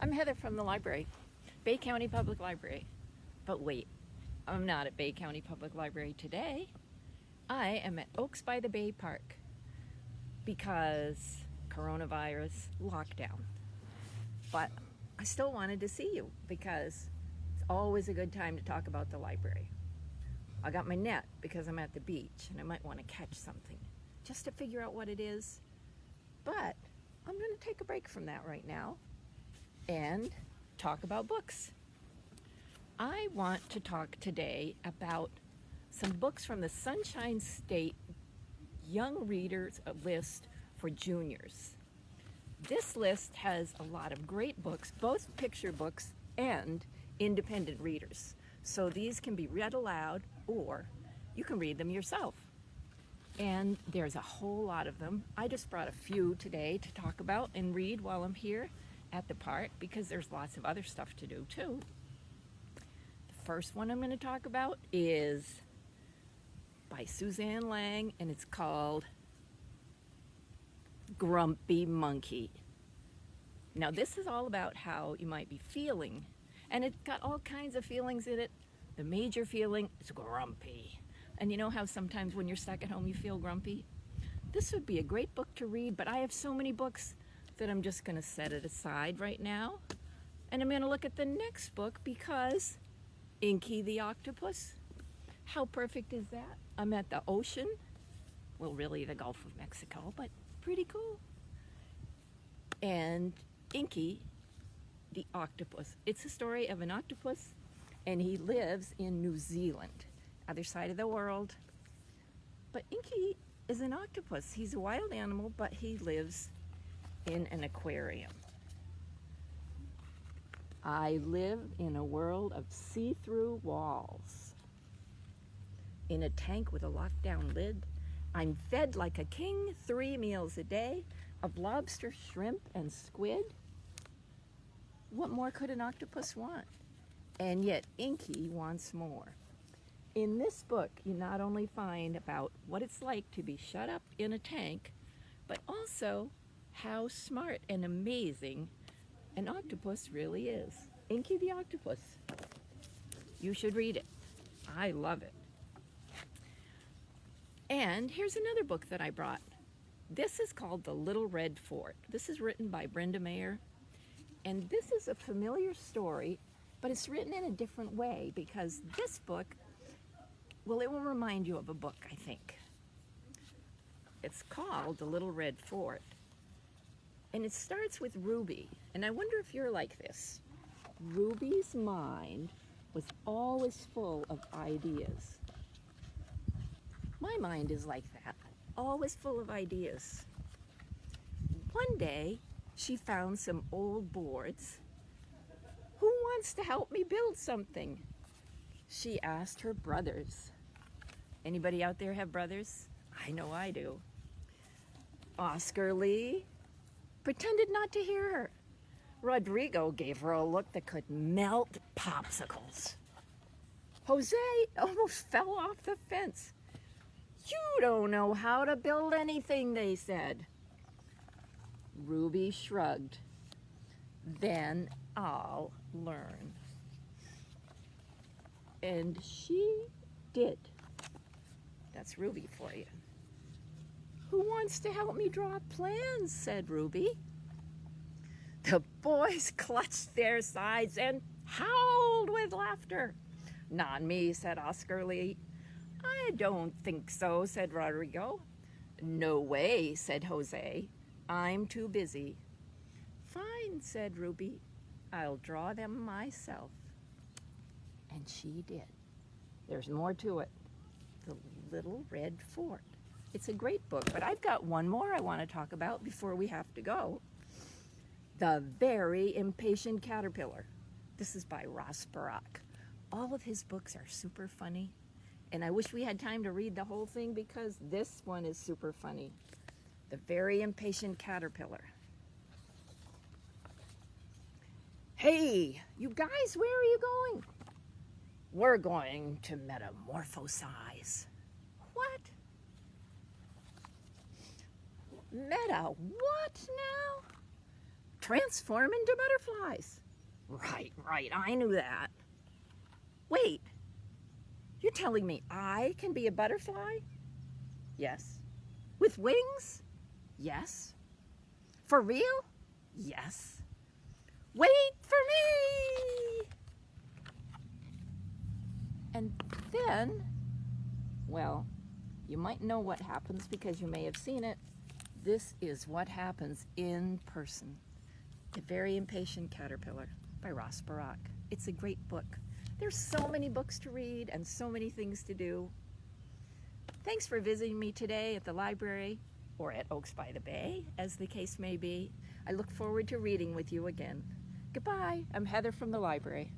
I'm Heather from the library, Bay County Public Library. But wait, I'm not at Bay County Public Library today. I am at Oaks by the Bay Park because coronavirus lockdown. But I still wanted to see you because it's always a good time to talk about the library. I got my net because I'm at the beach and I might want to catch something just to figure out what it is. But I'm going to take a break from that right now and talk about books. I want to talk today about some books from the Sunshine State Young Readers List for juniors. This list has a lot of great books, both picture books and independent readers. So these can be read aloud or you can read them yourself. And there's a whole lot of them. I just brought a few today to talk about and read while I'm here at the park because there's lots of other stuff to do too. The first one I'm going to talk about is by Suzanne Lang and it's called Grumpy Monkey. Now this is all about how you might be feeling, and it's got all kinds of feelings in it. The major feeling is grumpy. And you know how sometimes when you're stuck at home you feel grumpy? This would be a great book to read, but I have so many books that I'm just going to set it aside right now. And I'm going to look at the next book because Inky the Octopus. How perfect is that? I'm at the ocean. Well, really the Gulf of Mexico, but pretty cool. And Inky the Octopus. It's a story of an octopus and he lives in New Zealand, other side of the world. But Inky is an octopus. He's a wild animal, but he lives in an aquarium. I live in a world of see-through walls. In a tank with a locked-down lid, I'm fed like a king 3 meals a day of lobster, shrimp, and squid. What more could an octopus want? And yet Inky wants more. In this book, you not only find about what it's like to be shut up in a tank, but also how smart and amazing an octopus really is. Inky the Octopus. You should read it. I love it. And here's another book that I brought. This is called The Little Red Fort. This is written by Brenda Mayer. And this is a familiar story, but it's written in a different way because this book, well, it will remind you of a book, I think. It's called The Little Red Fort. And it starts with Ruby. And I wonder if you're like this. Ruby's mind was always full of ideas. My mind is like that, always full of ideas. One day, she found some old boards. Who wants to help me build something? She asked her brothers. Anybody out there have brothers? I know I do. Oscar Lee pretended not to hear her. Rodrigo gave her a look that could melt popsicles. Jose almost fell off the fence. You don't know how to build anything, they said. Ruby shrugged. Then I'll learn. And she did. That's Ruby for you. Who wants to help me draw plans? Said Ruby. The boys clutched their sides and howled with laughter. Not me, said Oscar Lee. I don't think so, said Rodrigo. No way, said Jose. I'm too busy. Fine, said Ruby. I'll draw them myself. And she did. There's more to it. The Little Red Fort. It's a great book, but I've got one more I want to talk about before we have to go. The Very Impatient Caterpillar. This is by Ross Barak. All of his books are super funny, and I wish we had time to read the whole thing because this one is super funny. The Very Impatient Caterpillar. Hey, you guys, where are you going? We're going to Metamorphosize. What? Meta, what now? transform into butterflies. Right, I knew that. Wait, you're telling me I can be a butterfly? Yes. With wings? Yes. For real? Yes. Wait for me! And then, well, you might know what happens because you may have seen it. This is what happens in person. The Very Impatient Caterpillar by Ross Barak. It's a great book. There's so many books to read and so many things to do. Thanks for visiting me today at the library, or at Oaks by the Bay, as the case may be. I look forward to reading with you again. Goodbye. I'm Heather from the library.